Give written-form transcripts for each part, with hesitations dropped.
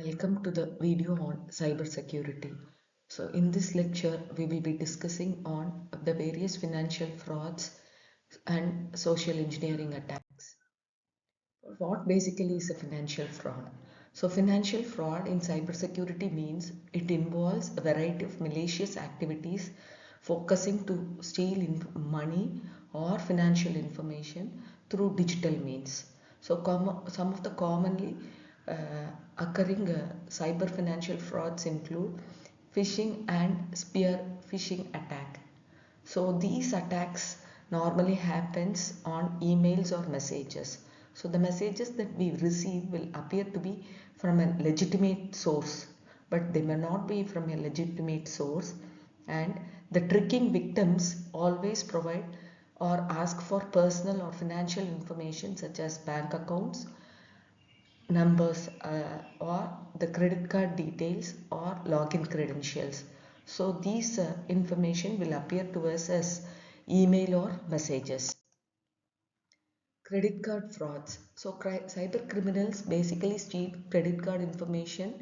Welcome to the video on cybersecurity. So in this lecture, we will be discussing on the various financial frauds and social engineering attacks. What basically is a financial fraud? So financial fraud in cybersecurity means it involves a variety of malicious activities focusing to steal money or financial information through digital means. So some of the commonly occurring cyber financial frauds include phishing and spear phishing attack. So these attacks normally happens on emails or messages. So the messages that we receive will appear to be from a legitimate source, but they may not be from a legitimate source. And the tricking victims always provide or ask for personal or financial information such as bank accounts, numbers, or the credit card details or login credentials. So these information will appear to us as email or messages. Credit card frauds. So cyber criminals basically steal credit card information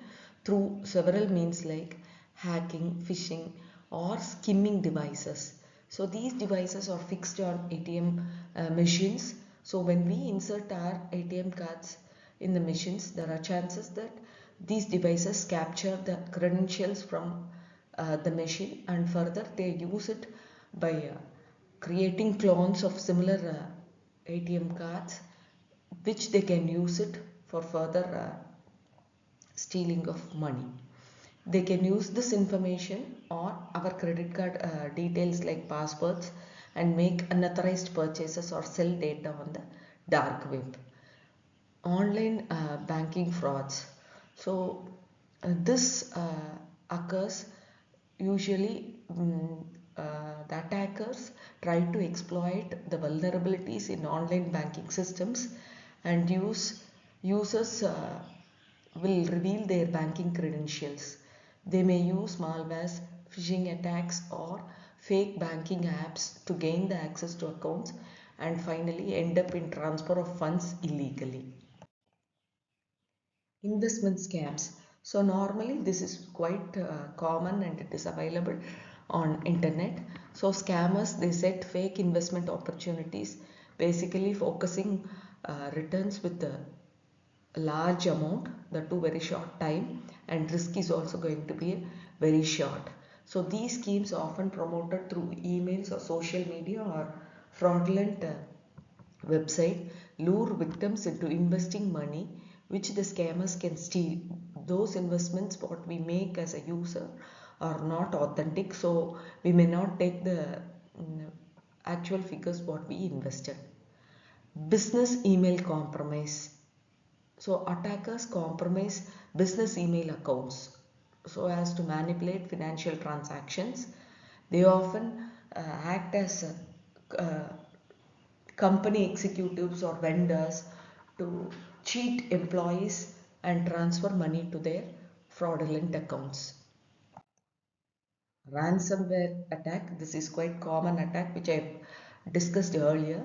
through several means like hacking, phishing, or skimming devices. So these devices are fixed on ATM machines. So when we insert our ATM cards in the machines, there are chances that these devices capture the credentials from the machine, and further they use it by creating clones of similar ATM cards, which they can use it for further stealing of money. They can use this information or our credit card details like passwords and make unauthorized purchases or sell data on the dark web. Online banking frauds. So this occurs usually. The attackers try to exploit the vulnerabilities in online banking systems and users will reveal their banking credentials. They may use malwares, phishing attacks, or fake banking apps to gain the access to accounts and finally end up in transfer of funds illegally. Investment scams. So normally this is quite common and it is available on internet. So scammers, they set fake investment opportunities, basically focusing returns with a large amount, the two very short time, and risk is also going to be very short. So these schemes are often promoted through emails or social media or fraudulent website, lure victims into investing money which the scammers can steal. Those investments what we make as a user are not authentic, so we may not take the actual figures what we invested. Business email compromise. So attackers compromise business email accounts so as to manipulate financial transactions. They often act as company executives or vendors to cheat employees and transfer money to their fraudulent accounts. Ransomware attack. This is quite common attack which I discussed earlier.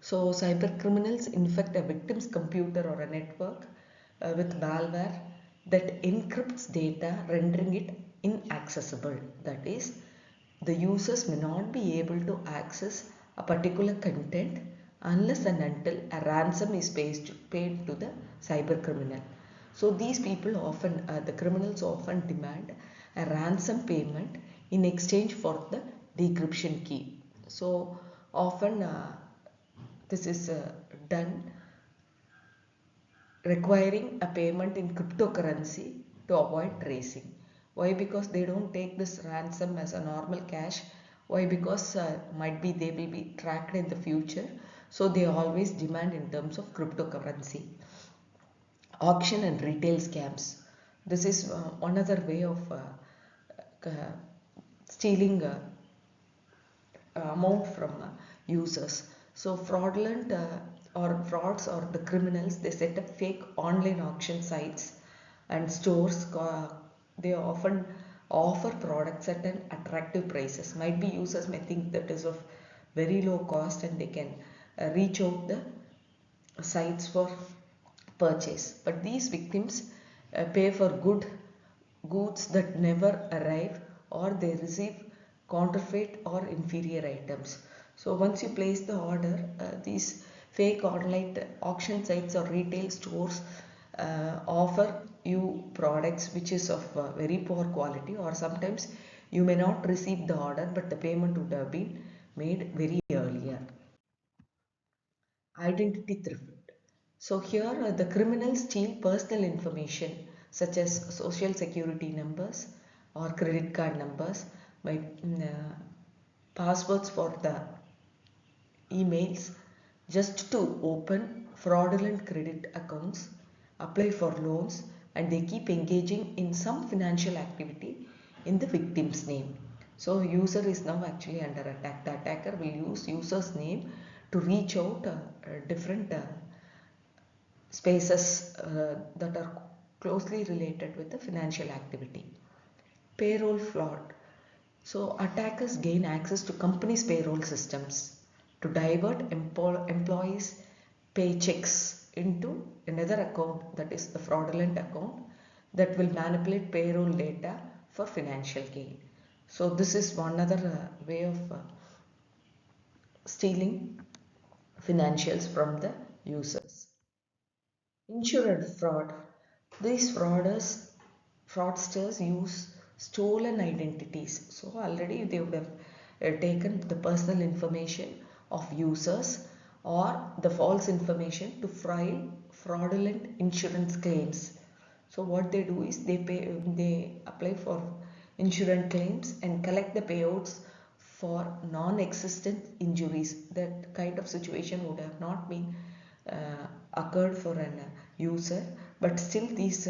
So cyber criminals infect a victim's computer or a network with malware that encrypts data, rendering it inaccessible. That is, the users may not be able to access a particular content unless and until a ransom is paid to the cyber criminal. So these people often, the criminals often demand a ransom payment in exchange for the decryption key. So often this is done requiring a payment in cryptocurrency to avoid tracing. Why? Because they don't take this ransom as a normal cash. Why? Because might be they will be tracked in the future. So they always demand in terms of cryptocurrency. Auction and retail scams. This is another way of stealing amount from users. So fraudulent or frauds or the criminals, they set up fake online auction sites and stores. They often offer products at an attractive prices. Might be users may think that is of very low cost and they can reach out the sites for purchase. But these victims pay for goods that never arrive, or they receive counterfeit or inferior items. So once you place the order, these fake online auction sites or retail stores offer you products which is of very poor quality, or sometimes you may not receive the order but the payment would have been made very earlier. Identity theft. So here the criminals steal personal information such as social security numbers or credit card numbers, by passwords for the emails, just to open fraudulent credit accounts, apply for loans, and they keep engaging in some financial activity in the victim's name. So user is now actually under attack. The attacker will use user's name to reach out different spaces that are closely related with the financial activity. Payroll fraud. So attackers gain access to companies' payroll systems to divert employees' paychecks into another account, that is the fraudulent account, that will manipulate payroll data for financial gain. So this is one other way of stealing financials from the users. Insurance fraud. These fraudsters use stolen identities. So already they would have taken the personal information of users or the false information to file fraudulent insurance claims. So what they do is they apply for insurance claims and collect the payouts for non-existent injuries. That kind of situation would have not been occurred for an user, but still these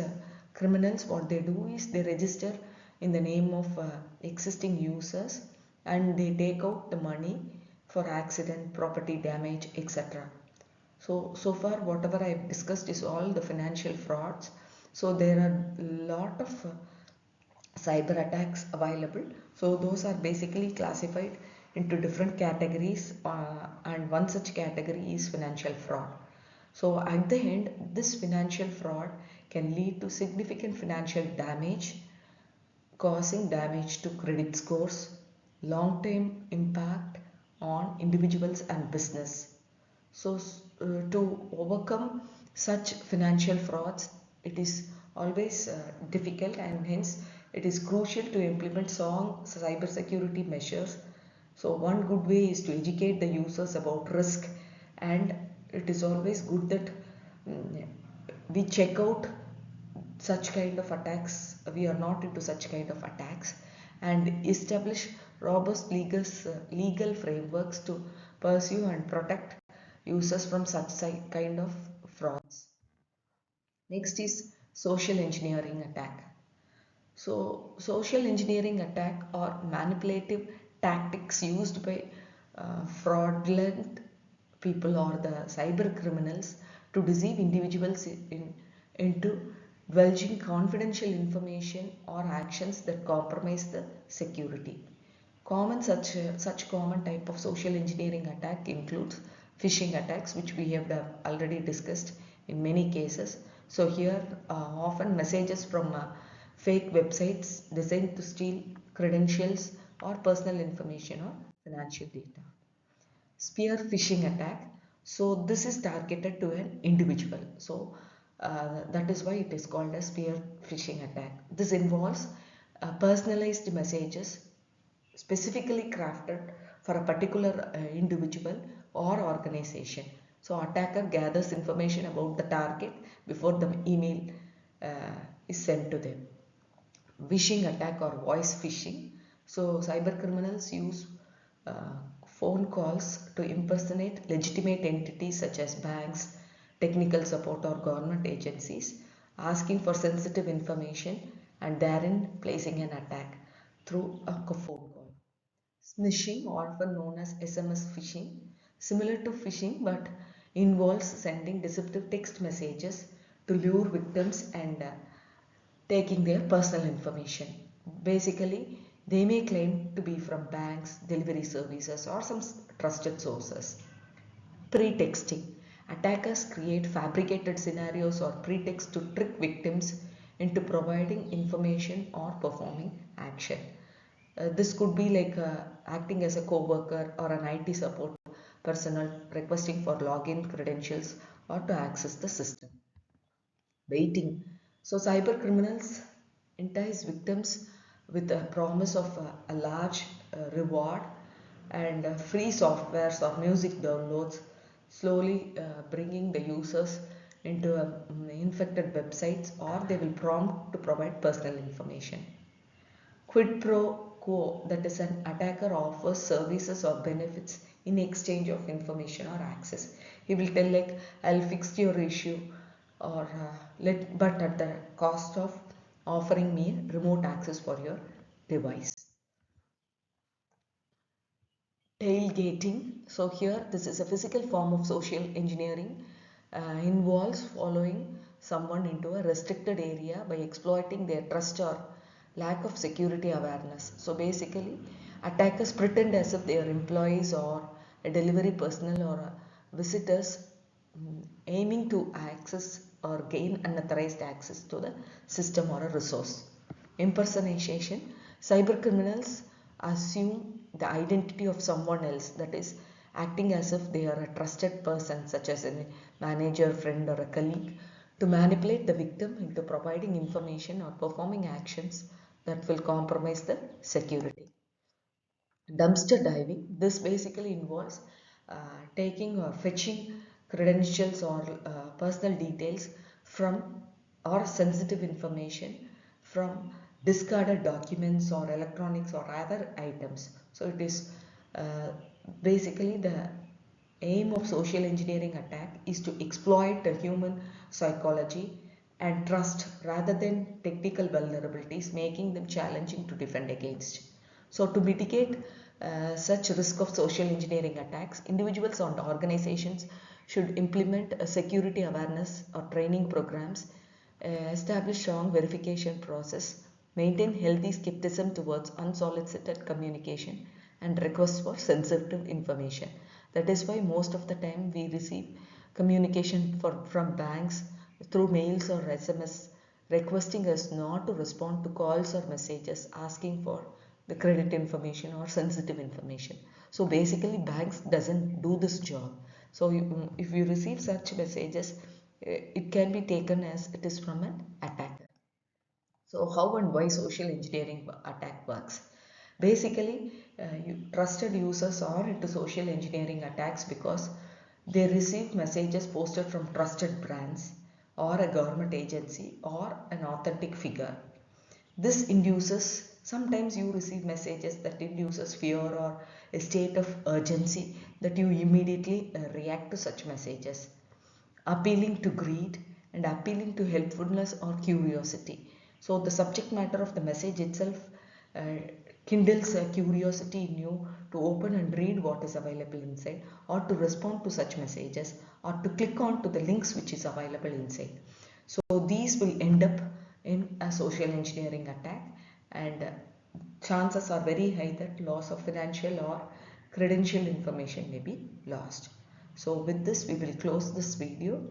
criminals, what they do is they register in the name of existing users and they take out the money for accident, property damage, etc. So far whatever I've discussed is all the financial frauds. So there are a lot of cyber attacks available. So those are basically classified into different categories, and one such category is financial fraud. So at the end, this financial fraud can lead to significant financial damage, causing damage to credit scores, long-term impact on individuals and business. So to overcome such financial frauds, it is always difficult, and hence it is crucial to implement strong cybersecurity measures. So one good way is to educate the users about risk, and it is always good that we check out such kind of attacks. We are not into such kind of attacks, and establish robust legal frameworks to pursue and protect users from such kind of frauds. Next is social engineering attack. So social engineering attack are manipulative tactics used by fraudulent people or the cyber criminals to deceive individuals into divulging confidential information or actions that compromise the security. Such common type of social engineering attack includes phishing attacks, which we have already discussed in many cases. So here often messages from fake websites designed to steal credentials or personal information or financial data. Spear phishing attack. So this is targeted to an individual. So that is why it is called a spear phishing attack. This involves personalized messages specifically crafted for a particular individual or organization. So attacker gathers information about the target before the email is sent to them. Phishing attack or voice phishing. So cyber criminals use phone calls to impersonate legitimate entities such as banks, technical support or government agencies, asking for sensitive information and therein placing an attack through a phone call. Smishing, often known as SMS phishing, similar to phishing but involves sending deceptive text messages to lure victims and taking their personal information. Basically, they may claim to be from banks, delivery services, or some trusted sources. Pretexting. Attackers create fabricated scenarios or pretext to trick victims into providing information or performing action. This could be like acting as a co-worker or an IT support personnel requesting for login credentials or to access the system. Baiting. So cyber criminals entice victims with a promise of a large reward and free softwares or music downloads, slowly bringing the users into infected websites, or they will prompt to provide personal information. Quid pro quo, that is, an attacker offers services or benefits in exchange of information or access. He will tell like, I'll fix your issue, or but at the cost of offering me remote access for your device. Tailgating. So here this is a physical form of social engineering, involves following someone into a restricted area by exploiting their trust or lack of security awareness. So basically attackers pretend as if they are employees or a delivery personnel or visitors, aiming to access or gain unauthorized access to the system or a resource. Impersonation. Cyber criminals assume the identity of someone else, that is, acting as if they are a trusted person such as a manager, friend or a colleague, to manipulate the victim into providing information or performing actions that will compromise the security. Dumpster diving. This basically involves taking or fetching credentials or personal details from or sensitive information from discarded documents or electronics or other items. So it is basically the aim of social engineering attack is to exploit the human psychology and trust rather than technical vulnerabilities, making them challenging to defend against. So to mitigate such risk of social engineering attacks, individuals and organizations should implement a security awareness or training programs, establish strong verification process, maintain healthy skepticism towards unsolicited communication and requests for sensitive information. That is why most of the time we receive communication from banks through mails or SMS requesting us not to respond to calls or messages asking for the credit information or sensitive information. So basically banks doesn't do this job. So if you receive such messages, it can be taken as it is from an attacker. So how and why social engineering attack works? Basically, trusted users are into social engineering attacks because they receive messages posted from trusted brands or a government agency or an authentic figure. This induces, sometimes you receive messages that induces fear or a state of urgency that you immediately react to such messages, appealing to greed and appealing to helpfulness or curiosity. So the subject matter of the message itself uh, kindles a curiosity in you to open and read what is available inside, or to respond to such messages, or to click on to the links which is available inside. So these will end up in a social engineering attack, and chances are very high that loss of financial or credential information may be lost. So with this we will close this video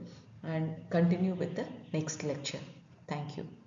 and continue with the next lecture. Thank you.